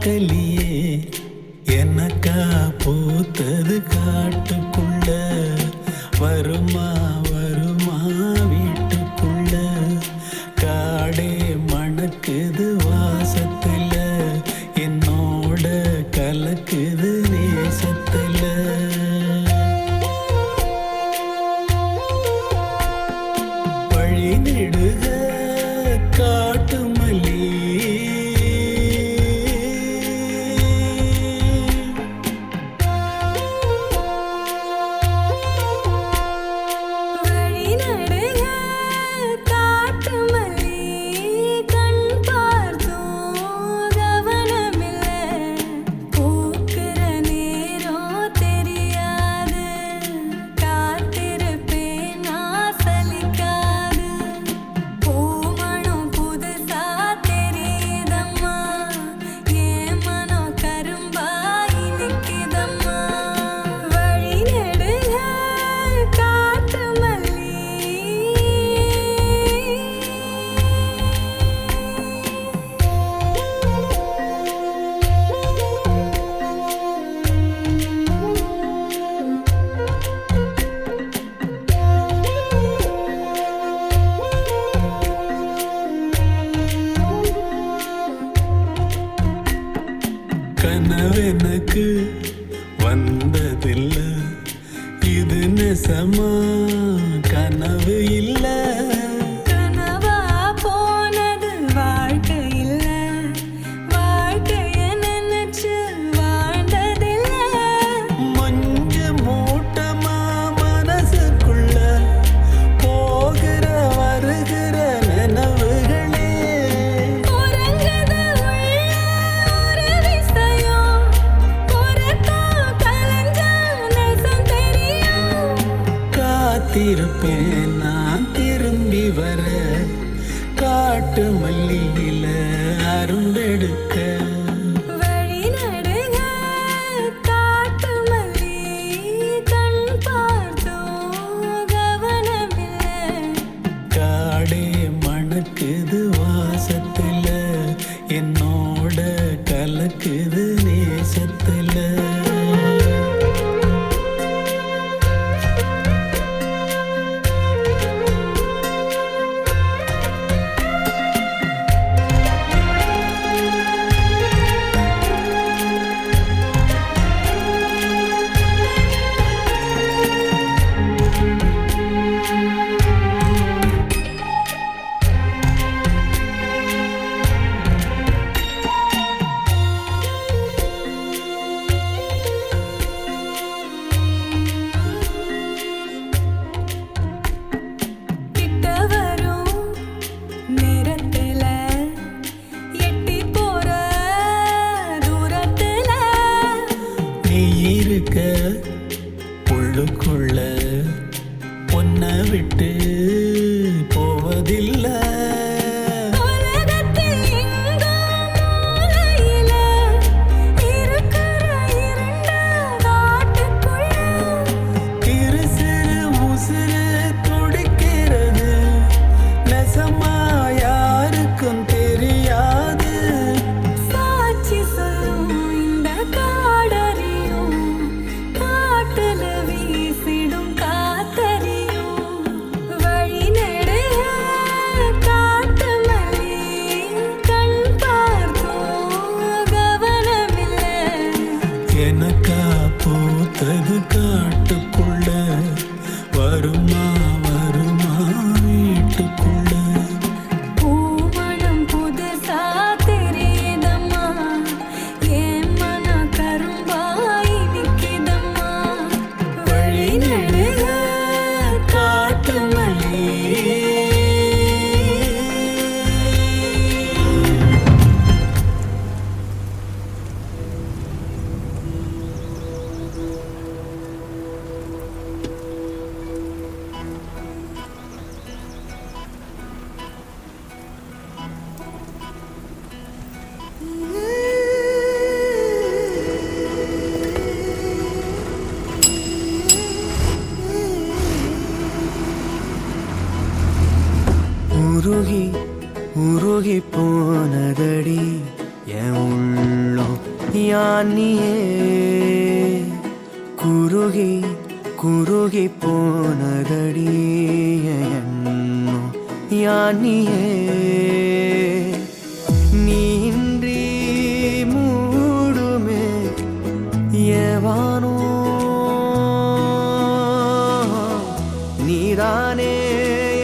பார்க்கலியே எனக்கா பூத்தது காட்டுக்குள்ள வருமா வருமா வீட்டுக்குள்ள காடே மணக்குது வாசத்துல என்னோட கலக்குது நேசத்துல வழி நெடுக காட்டு மல்லி கனவெனக்கு வந்ததில்ல இது நெசமா கனவு இல்ல கனவா போனது வாழ்க்கை இல்ல வாழ்க்கைய நினைச்சு வாழ்ந்ததில்ல மஞ்ச மூட்டமா மனசுக்குள்ள போகிற வருகிற நினைவுகளே உறங்குது உள்ள ஒரு விஷயம் உறக்கம் கலைஞ்சா நெசம் தெரியும் காத்திருப்பேன் நான் திரும்பி வர காட்டு மல்லியில அரும்பெடுக்க வழி நடுக காட்டு மல்லி கண் பார்த்தோம் கவனமில்ல காடே மணக்குது வாசத்துல என்னோட கலக்குது நேசத்துல கிட்ட வரும் நேரத்துல எட்டி போற தூரத்துல நீ இருக்க உள்ளுக்குள்ள பொன்ன விட்டு போவதில்லை உலகத்தில் எங்கோ மூலையில இருக்கிற இருண்ட காட்டுக்குள்ள இரு சிறு உசுறு துடிக்கிறது நெசமா யாருக்கும் தெரியாது சாட்சி சொல்லும் இந்த காடறியும் காட்டுல வீசிடும் காத்தறியும் வழி நடுக காட்டு மல்லி கண் பார்த்தோம் கவனமில்ல எனக்கா பூத்தது காட்டுக்குள்ள வருமா வருமா வீட்டுக்குள்ள பூமணம் புதுசா தெரியுதம்மா என் மனம் கரும்பாய் நிக்குதம்மா வழி நடுக காட்டு மல்லி உருகி உருகி போனதடி என் உள்ளம் யானியே குருகி குருகி போனதடி எண்ணோ யானியே நீன்றி மூடுமே ஏவானோ நீதானே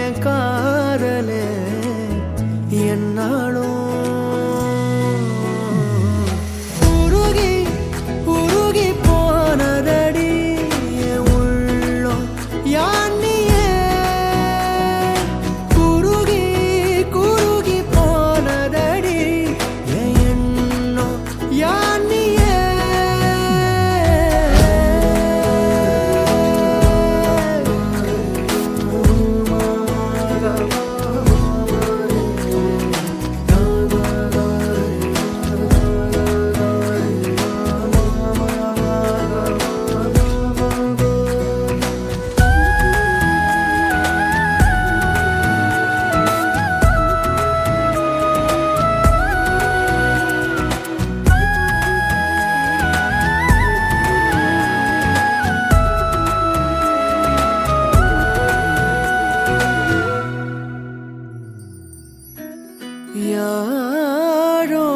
என் காதலே என்னாலும் உருகி உருகி போனதடி என் உள்ளம் யானியே குருகி குருகி போனதடி என் எண்ணம் யானியே யாரோ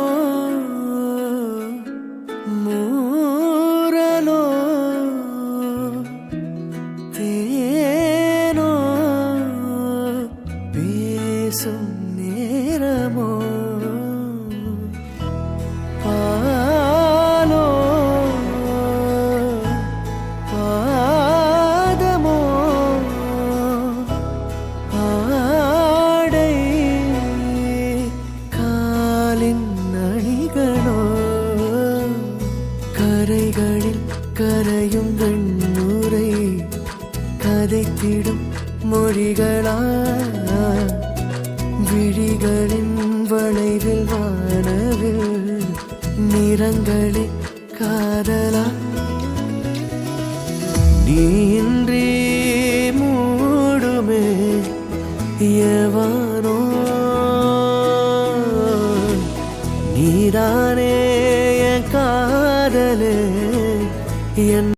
மூரலோ தேனோ பேசும் நேரமோ பாலோ பாதமோ ஆடை காலின் அணிகளோ கரைகளில் கரையும் வெண்ணுரை கதைத்திடும் மொழிகளா விழிகளின் வளைவில் வானவில் நிறங்களே காதலா நீன்றி மூடுமே எவானோ நீதானே என் காதலே என்